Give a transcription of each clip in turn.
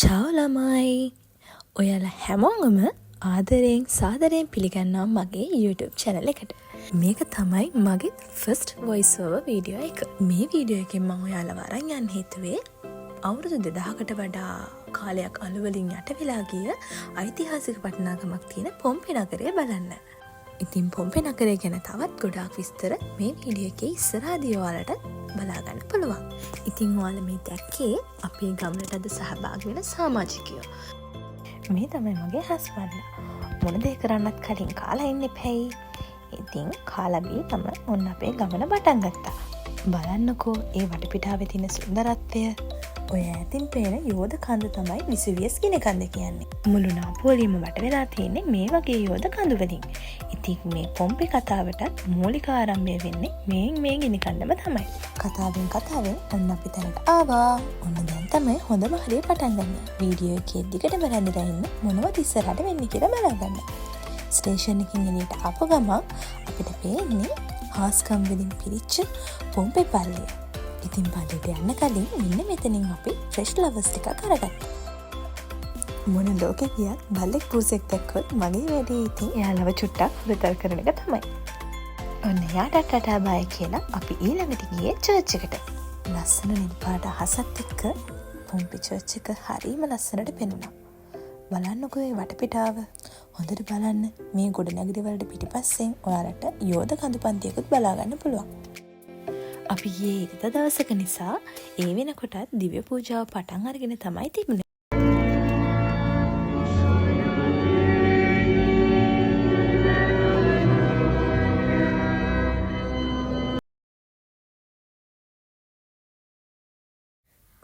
චාව් ළමයි ඔයාලා හැමෝම ආදරයෙන් සාදරයෙන් පිළිගන්නවා මගේ YouTube channel එකට. මේක තමයි මගේ first voice over video එක. මේ වීඩියෝ එකෙන් මම ඔයාලව අරන් යන්න හිතුවේ අවුරුදු 2000කට වඩා කාලයක් අලුවලින් යට වෙලා ගිය ඓතිහාසික වටිනාකමක් තියෙන පොම්පේ නගරය බලන්න. ඉතින් පොම්පේ නගරය ගැන තවත් ගොඩාක් විස්තර මේ වීඩියෝ එකේ ඉස්සරහදී ඔයාලට බලා ගන්න පුළුවන්. ඉතින් ඔයාලා මේ දැක්කේ අපේ ගමනට අද සහභාගී වෙන සමාජිකයෝ. මේ තමයි මගේ හස්බන්ඩ්. මොන දේ කරන්නත් කලින් කාලා ඉන්න එපැයි. ඉතින් කාලා බීගම ඔන්න අපේ ගමන පටන් ගත්තා. බලන්නකෝ ඒ වටපිටාවේ තියෙන සුන්දරත්වය. ඔය ඈතින් පේන යෝධ කඳ තමයි විසුවියස් ගිනි කඳ කියන්නේ. මුළු නාපෝලියම වට වෙලා තියෙන්නේ මේ වගේ යෝධ කඳු වලින්. ඉතින් මේ පොම්පේ කතාවටත් මූලික ආරම්භය වෙන්නේ මේ ගිනි කඳම තමයි. කතාවෙන් ඔන්න අපි තැනට ආවා. ඔන්න දැන් තමයි හොඳම හරිය පටන් ගන්න. වීඩියෝ එකේ දිගටම රැඳිලා ඉන්න මොනවද ඉස්සරහට වෙන්නේ කියලා බලන්න. ස්ටේෂන් එකකින් එළියට ආපු ගමන් අපිට පේන්නේ හාස්කම් වලින් පිරිච්ච පොම්පේ පල්ලිය. ඉතින් පල්ලියට යන්න කලින් මෙන්න මෙතනින් අපි ෆ්‍රෙෂ් ලවර්ස් ටිකක් අරගත්තා. මොන ලෝකෙ ගියත් බල්ලෙක් පූසෙක් දැක්කොත් මගේ වැඩේ ඉතින් එයාලව චුට්ටක් හුරතල් කරන එක තමයි. ඔන්න එයාට ටටා බයි කියලා අපි ඊළඟට ගියේ චර්ච් එකට. ලස්සන නිල් පාට අහසත් එක්ක පොම්පේ චර්ච් එක හරිම ලස්සනට පෙනුණා. බලන්නකෝ මේ වටපිටාව. හොඳට බලන්න මේ ගොඩනැගිලි වලට පිටිපස්සෙන් ඔයාලට යෝධ කඳු පන්තියකුත් බලා ගන්න පුළුවන්. අපි ගියේ ඉරිදා දවසක නිසා ඒ වෙනකොටත් දිව්‍ය පූජාව පටන් අරගෙන තමයි තිබුණේ.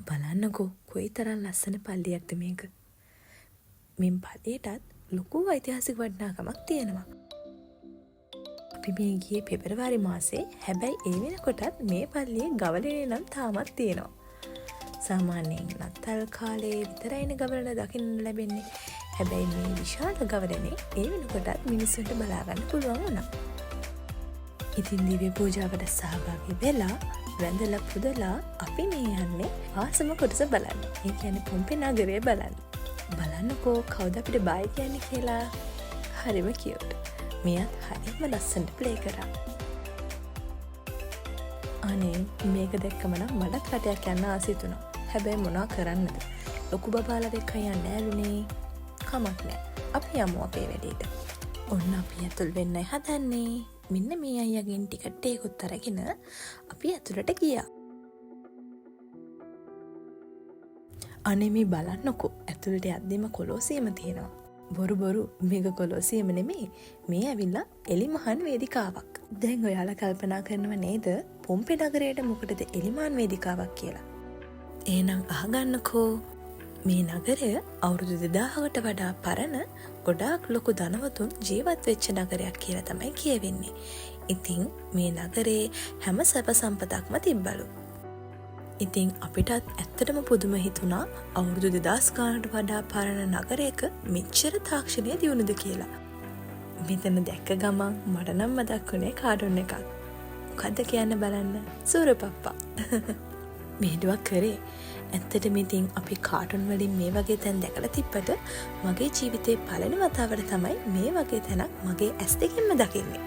බලන්නකෝ කොයිතරම් ලස්සන පල්ලියක්ද මේක. මේ පල්ලියටත් ලොකු ඓතිහාසික වටිනාකමක් තියෙනවා. අපි මේ ගියේ පෙබරවාරි මාසේ. හැබැයි ඒ වෙනකොටත් මේ පල්ලියේ ගවලනේ නම් තාමත් තියෙනවා. සාමාන්‍යයෙන් නත්තල් කාලේ විතරයිනේ ගවලන දකින්න ලැබෙන්නේ. හැබැයි මේ විශාල ගවලනේ ඒ වෙනකොටත් මිනිස්සුන්ට බලා ගන්න පුළුවන් වුණා. ඉතින් දිව්‍ය පූජාවට සහභාගී වෙලා වැඳලා පුදලා අපි මේ යන්නේ ආසම කොටස බලන්න. ඒ කියන්නේ පොම්පේ නගරය බලන්න. බලන්නකෝ කවුද අපිට බයි කියන්නේ කියලා. හරිම කියුට්. මෙයත් හරිම ලස්සනට ප්ලේ කරා. අනේ මේක දැක්කම නම් මටත් රටයක් යන්න ආසයි තුණා. හැබැයි මොනවා කරන්නද? ලොකු බබාලා එක්ක යන්න ඇරුණේ. කමක් නැහැ. අපි යමු අපේ වැඩේට. ඔන්න අපි ඇතුල් වෙන්නයි හදන්නේ. මෙන්න මේ අයියාගෙන් ටිකට් එකකුත් අරගෙන අපි ඇතුළට ගියා. අනේ මේ බලන්නකෝ ඇතුළට යද්දිම කොලොසියම තියෙනවා. බොරු මේක කොලොසියම නෙමෙයි. මේ ඇවිල්ලා එලිමහන් වේදිකාවක්. දැන් ඔයාලා කල්පනා කරනව නේද පොම්පේ නගරයට මොකටද එලිමහන් වේදිකාවක් කියලා? එහෙනම් අහගන්නකෝ. මේ නගරය අවුරුදු 2000කට වඩා පරණ ගොඩාක් ලොකු ධනවතුන් ජීවත් වෙච්ච නගරයක් කියලා තමයි කියවෙන්නේ. ඉතින් මේ නගරේ හැම සැප සම්පතක්ම තිබ්බලු. ඉතින් අපිටත් ඇත්තටම පුදුම හිතුණා අවුරුදු 2000 ගානකට වඩා පරණ නගරයක මෙච්චර තාක්ෂණය දියුණුද කියලා. මෙතන දැක්ක ගමන් මට නම් මතක් වුණේ කාටුන් එකක්. මොකද්ද කියන්න බලන්න. සූරපප්පා. මෙහෙඩුවක් කරේ. ඇත්තටම ඉතින් අපි කාටුන් වලින් මේ වගේ තැන් දැකලා තිබ්බට මගේ ජීවිතේ පළවෙනි වතාවට තමයි මේ වගේ තැනක් මගේ ඇස් දෙකෙන්ම දකින්නේ.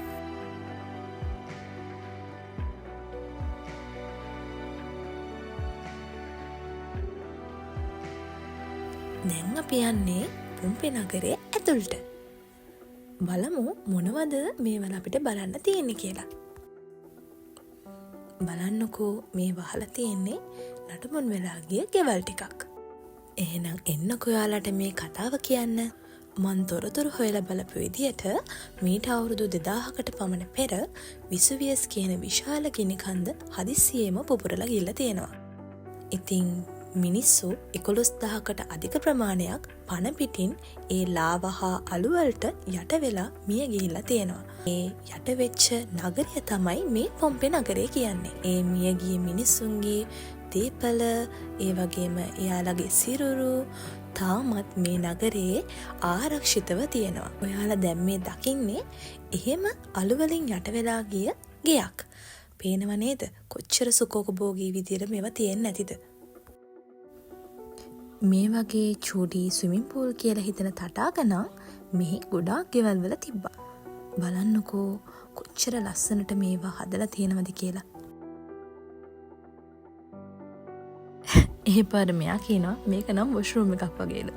දැන් අපි යන්නේ පොම්පේ නගරයේ ඇතුළට. බලමු මොනවද මේවල අපිට බලන්න තියෙන්නේ කියලා. බලන්නකෝ මේ වහලා තියෙන්නේ නටමුන් වෙලා ගිය ගෙවල් ටිකක්. එහෙනම් එන්නකෝ ඔයාලට මේ කතාව කියන්න. මන් තොරතුරු හොයලා බලපු විදියට මීට අවුරුදු 2000කට පමණ පෙර විසුවියස් කියන විශාල ගිනි කන්ද හදිස්සියෙම පුපුරලා ගිහිල්ලා තියෙනවා. ඉතින් මිනිස්සු 11000කට අධික ප්‍රමාණයක් පණ පිටින් ඒ ලාව හා අළු වලට යට වෙලා මිය ගිහිල්ලා තියෙනවා. ඒ යට වෙච්ච නගරය තමයි මේ පොම්පේ නගරය කියන්නේ. ඒ මිය ගිය මිනිස්සුන්ගේ දීපල ඒ වගේම එයාලගේ සිරුරු තාමත් මේ නගරයේ ආරක්ෂිතව තියෙනවා. ඔයාලා දැන් මේ දකින්නේ එහෙම අළු වලින් යට වෙලා ගිය ගෙයක්. පේනව නේද? කොච්චර සුඛෝපභෝගී විදියට මේවා තියෙන්නේ නැතිද? මේ වගේ චූටි ස්විමින් පූල් කියලා හිතන තටාකනම් මෙහි ගොඩාක් ගෙවල් වල තිබ්බා. බලන්නකෝ කොච්චර ලස්සනට මේවා හදලා තියෙනවද කියලා. ඒ පාර මෙයා කියනවා මේක නම් වොෂ්රූම් එකක් වගේලු.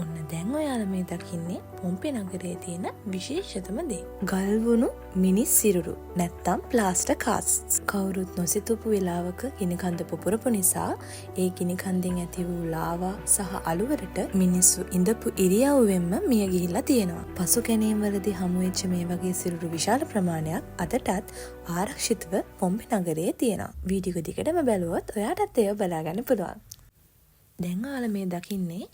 ඔන්න දැන් ඔයාලා මේ දකින්නේ පොම්පේ නගරයේ තියෙන විශේෂතම දේ. ගල්වුණු මිනිස් සිරුරු නැත්තම් ප්ලාස්ටර් කාස්ට්ස්. කවුරුත් නොසිතපු වෙලාවක ගිනිකන්ද පුපුරපු නිසා ඒ ගිනිකන්දෙන් ඇති වූ ලාවා සහ අලුවලට මිනිස්සු ඉඳපු ඉරියව්වෙන්ම මිය ගිහිල්ලා තියෙනවා. පසු කැණීම් වලදී හමු වෙච්ච මේ වගේ සිරුරු විශාල ප්‍රමාණයක් අදටත් ආරක්ෂිතව පොම්පේ නගරයේ තියෙනවා. වීඩියෝ එක දිගටම බැලුවොත් ඔයාටත් ඒව බලා ගන්න පුළුවන්. දැන් ඔයාලා මේ දකින්නේ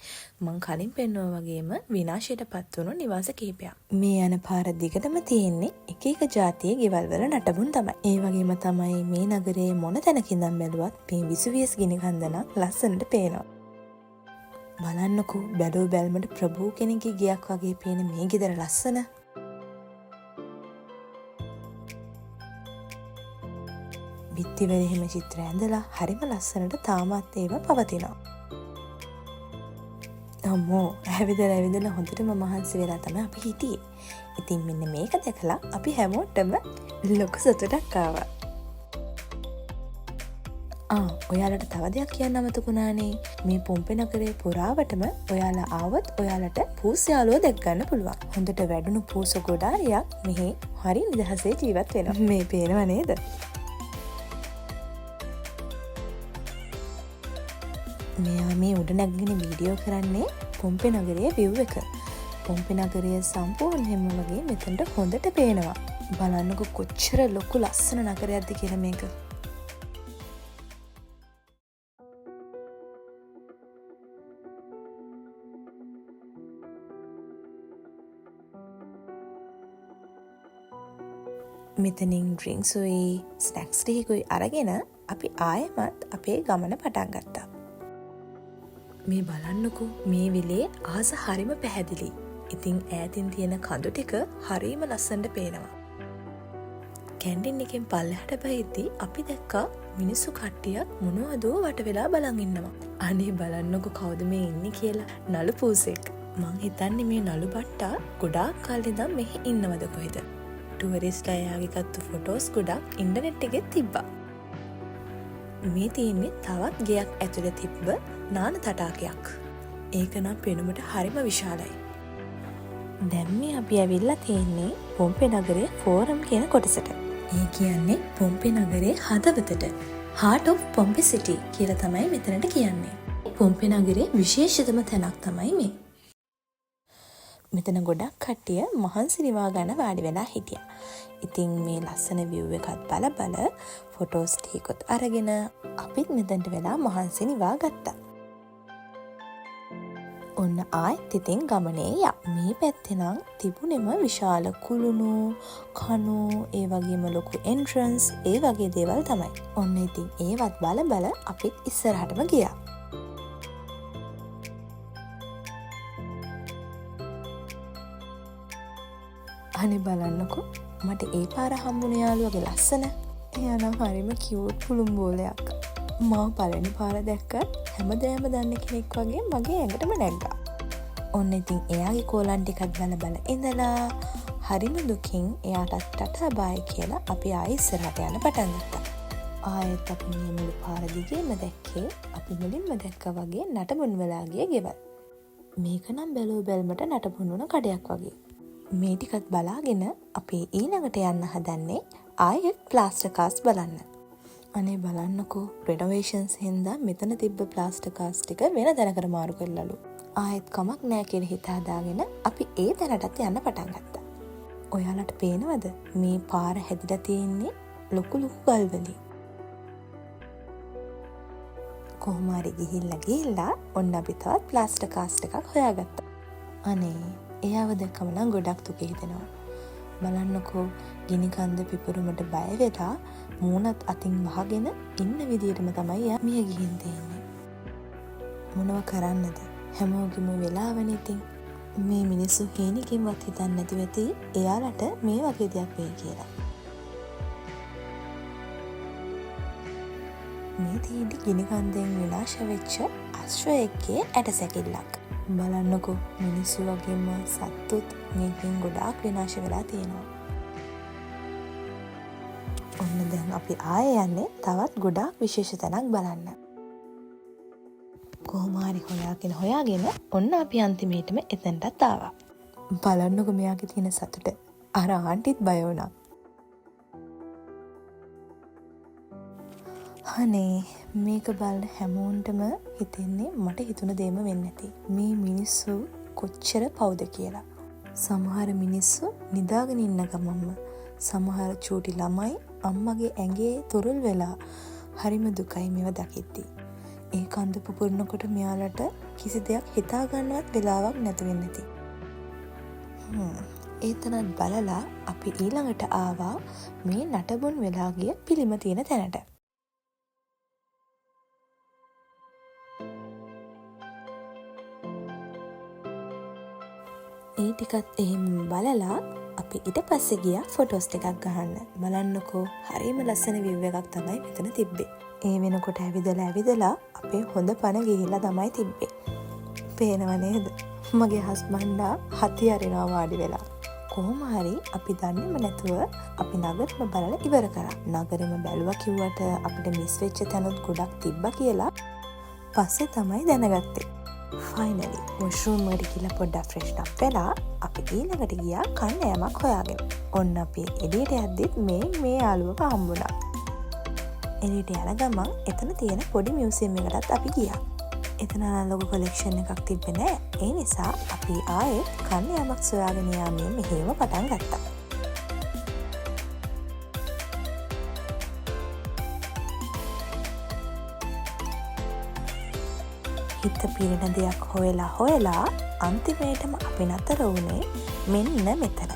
මං කලින් පෙන්වුවා වගේම විනාශයට පත් වුණු නිවාස කිහිපයක්. මේ යන පාර දිගටම තියෙන්නේ එක එක ජාතියේ ගෙවල් වල නටබුන් තමයි. ඒ වගේම තමයි මේ නගරයේ මොන තැනකින්දන් බැලුවත් මේ විසුවියස් ගිනිකන්දන ලස්සනට පේනවා. බලන්නකෝ බැලුව බැලමට ප්‍රභූ කෙනෙක්ගේ ගියක් වගේ පේන මේ ගෙදර ලස්සන. බිත්තිවල එහෙම චිත්‍ර ඇඳලා හරිම ලස්සනට තාමත් ඒවා පවතිනවා. අම්මෝ ඇවිදලා හොඳටම මහන්සි වෙලා තමයි අපි හිටියේ. ඉතින් මෙන්න මේක දැකලා අපි හැමෝටම ලොකු සතුටක් ආවා. ඔයාලට තව දෙයක් කියන්න අමතකුණානේ. මේ පොම්පේ නගරේ පුරාවටම ඔයාලා ආවොත් ඔයාලට පූස් යාළුවෝ දැක් ගන්න පුළුවන්. හොඳට වැඩුණු පූස ගොඩාරියක් මෙහි හරි නිදහසේ ජීවත් වෙනවා. මේ පේනව නේද? මෙයා මේ උඩ නැගගෙන වීඩියෝ කරන්නේ පොම්පේ නගරයේ view එක. පොම්පේ නගරය සම්පූර්ණයෙන්ම වගේ මෙතනට හොඳට පේනවා. බලන්නකො කොච්චර ලොකු ලස්සන නගරයක්ද කියලා මේක. මෙතනින් ඩ්‍රින්ක්ස් උයි ස්නැක්ස් ටිකකුයි අරගෙන අපි ආයෙමත් අපේ ගමන පටන් ගත්තා. මේ බලන්නකෝ මේ විලේ ආස හරිම පැහැදිලි. ඉතින් ඈතින් තියෙන කඳු ටික හරිම ලස්සනට පේනවා. කැන්ටින් එකෙන් පල්ලෙහාට බහිද්දි අපි දැක්කා මිනිස්සු කට්ටියක් මොනවදෝ වට වෙලා බලන් ඉන්නවා. අනේ බලන්නකෝ කවුද මේ ඉන්නේ කියලා. නළු පූසෙක්. මං හිතන්නේ මේ නළු බට්ටා ගොඩාක් කාලෙ ඉඳන් මෙහි ඉන්නවද කොහෙද? ටුවරිස්ට්ලා එයාගේ ගත්තු ෆොටෝස් ගොඩක් ඉන්ටර්නෙට් එකේ තිබ්බා. මේ තියෙන්නේ තවත් ගෙයක් ඇතුලේ තිබ්බ නාන තටාකයක්. ඒක නම් පෙනුමට හරිම විශාලයි. දැන් මේ අපි ඇවිල්ලා තියෙන්නේ පොම්පේ නගරයේ ෆෝරම් කියන කොටසට. ඒ කියන්නේ පොම්පේ නගරයේ හදවතට. Heart of Pompeii City කියලා තමයි මෙතනට කියන්නේ. පොම්පේ නගරයේ විශේෂතම තැනක් තමයි මේ. මෙතන ගොඩක් කට්ටිය මහන්සි නිවා ගන්න වාඩි වෙලා හිටියා. ඉතින් මේ ලස්සන view එකත් බල ෆොටෝස් ටිකත් අරගෙන අපිත් මෙතනට වෙලා මහන්සි නිවා ගත්තා. ඔන්න ආයෙත් ඉතින් ගමනේ යා. මේ පැත්තේ නම් තිබුණෙම විශාල කුළුණු, කණු, ඒ වගේම ලොකු එන්ට්‍රන්ස්, ඒ වගේ දේවල් තමයි. ඔන්න ඉතින් ඒවත් බල අපිත් ඉස්සරහටම ගියා. අනේ බලන්නකෝ මට ඒ පාර හම්බුනේ යාළුවගේ ලස්සන. එයා නම් හරිම කියුට් පුළුම් බෝලයක්. මම පළවෙනි පාර දැක්කත් හැමදාම දන්න කෙනෙක් වගේ මගේ ඇඟටම නැග්ගා. ඔන්න ඉතින් එයාගේ කෝලන් ටිකත් බල ඉඳලා හරිම දුකින් එයාටත් ටටා බයි කියලා අපි ආයෙ ඉස්සරහට යන්න පටන් ගත්තා. ආයෙත් අපි මේ මුළු පාර දිගේම දැක්කේ අපි මුලින්ම දැක්කා වගේ නටබුන් වලා ගිය ගෙවල්. මේක නම් බැලුව බැලමට නටබුන් වුණ කඩයක් වගේ. මේ ටිකත් බලාගෙන අපි ඊළඟට යන්න හදන්නේ ආයෙත් ප්ලාස්ටර් කාස්ට් බලන්න. අනේ බලන්නකෝ රෙනොවේෂන්ස් හින්දා මෙතන තිබ්බ ප්ලාස්ටර් කාස්ට් ටික වෙන තැනකට මාරු කරලාලු. ආයෙත් කමක් නෑ කියලා හිත හදාගෙන අපි ඒ තැනටත් යන්න පටන් ගත්තා. ඔයාලට පේනවද මේ පාර හැදිලා තියෙන්නේ ලොකු ගල් වලින්. කොහොම හරි ගිහිල්ලා ඔන්න අපි තවත් ප්ලාස්ටර් කාස්ට් එකක් හොයාගත්තා. අනේ එයාව දැක්කම නම් ගොඩක් දුක හිතෙනවා. බලන්නකෝ ගිනි කන්ද පිපුරුමට බය වෙලා මූණත් අතින් වහගෙන ඉන්න විදියටම තමයි එයා මිය ගිහින් තියෙන්නේ. මොනව කරන්නද? හැමෝගෙම වෙලාවනේ ඉතින්. මේ මිනිස්සු හේනිකින්වත් හිතන්නේ නැති වෙති එයාලට මේ වගේ දෙයක් වෙයි කියලා. මේ තියෙන්නේ ගිනි කන්දෙන් විනාශ වෙච්ච අශ්වයෙක්ගේ ඇටසැකිල්ලක්. බලන්නකෝ මිනිස්සු වගේම සත්තුත් මේකෙන් ගොඩාක් විනාශ වෙලා තියෙනවා. ඔන්න දැන් අපි ආයෙ යන්නේ තවත් ගොඩාක් විශේෂ තැනක් බලන්න. කොහොම හරි හොයාගෙන ඔන්න අපි අන්තිමේටම එතනටත් ආවා. බලන්නකෝ මෙයාගේ තියෙන සතුට. අර ආන්ටිත් බය වුණා. අනේ මේක බලන හැමෝන්ටම හිතෙන්නේ මට හිතුණ දේම වෙන්නේ නැති. මේ මිනිස්සු කොච්චර පවුද කියලා. සමහර මිනිස්සු නිදාගෙන ඉන්න ගමන්ම සමහර චූටි ළමයි අම්මගේ ඇඟේ තුරුල් වෙලා හරිම දුකයි මේව දකිද්දි. ඒ කන්ද පුපුරනකොට මෙයාලට කිසි දෙයක් හිතා ගන්නවත් වෙලාවක් නැති වෙන්නේ නැති. ඒතනත් බලලා අපි ඊළඟට ආවා මේ නටබුන් වෙලා ගිය පිළිම තියෙන තැනට. ඒ ටිකත් එහෙම බලලා අපි ඊට පස්සේ ගියා ෆොටෝස් ටිකක් ගහන්න. බලන්නකෝ හරිම ලස්සන view එකක් තමයි මෙතන තිබ්බේ. ඒ වෙනකොට ඇවිදලා අපේ හොඳ පණ ගිහිල්ලා තමයි තිබ්බේ. පේනව නේද? මගේ හස්බන්ඩා හති අරිනවා වාඩි වෙලා. කොහොම හරි අපි දන්නේම නැතුව අපි නගරෙම බලලා ඉවර කරා. නගරෙම බැලුවා කිව්වට අපිට මිස් වෙච්ච තැනුත් ගොඩක් තිබ්බා කියලා පස්සේ තමයි දැනගත්තේ. ෆයිනලි වොෂ්රූම් එකට ගිහලා පොඩ්ඩක් ෆ්‍රෙෂ් අප් වෙලා අපි ඊළඟට ගියා කන්න යමක් හොයාගෙන. ඔන්න අපි එළියට යද්දිත් මේ යාළුවව හම්බුණා. එළියට යන ගමන් එතන තියෙන පොඩි මියුසියම් එකටත් අපි ගියා. එතන ලොකු කොලෙක්ෂන් එකක් තිබ්බේ නෑ. ඒ නිසා අපි ආයෙත් කන්න යමක් සොයාගෙන යාමේ මෙහෙම පටන් ගත්තා. හිත පිරෙන දෙයක් හොයලා අන්තිමේටම අපි නතර වුණේ මෙන්න මෙතන.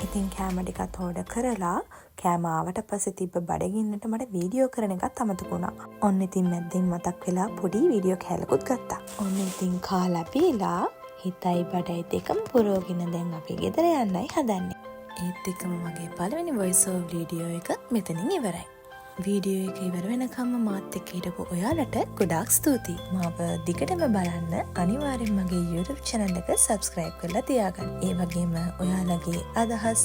ඉතින් කෑම ටිකත් ඕඩර් කරලා කෑම ආවට පස්සේ තිබ්බ බඩගින්නට මට වීඩියෝ කරන එකත් අමතක වුණා. ඔන්න ඉතින් මැද්දෙන් මතක් වෙලා පොඩි වීඩියෝ කෑල්ලකුත් ගත්තා. ඔන්න ඉතින් කාලා පීලා හිතයි බඩයි දෙකම පුරවගෙන දැන් අපි ගෙදර යන්නයි හදන්නේ. ඒත් එක්කම මගේ පළවෙනි voice over වීඩියෝ එක මෙතනින් ඉවරයි. වීඩියෝ එක ඉවර වෙනකම්ම මාත් එක්ක හිටපු ඔයාලට ගොඩාක් ස්තුතියි. මාව දිගටම බලන්න අනිවාර්යෙන් මගේ YouTube channel එක subscribe කරලා තියාගන්න. ඒ වගේම ඔයාලගේ අදහස්,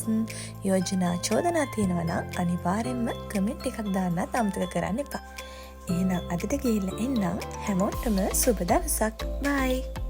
යෝජනා, චෝදනා තියෙනවා නම් අනිවාර්යෙන්ම comment එකක් දාන්නත් අමතක කරන්න එපා. එහෙනම් අදට ගිහිල්ලා එන්නම්. හැමෝටම සුබ දවසක්. bye.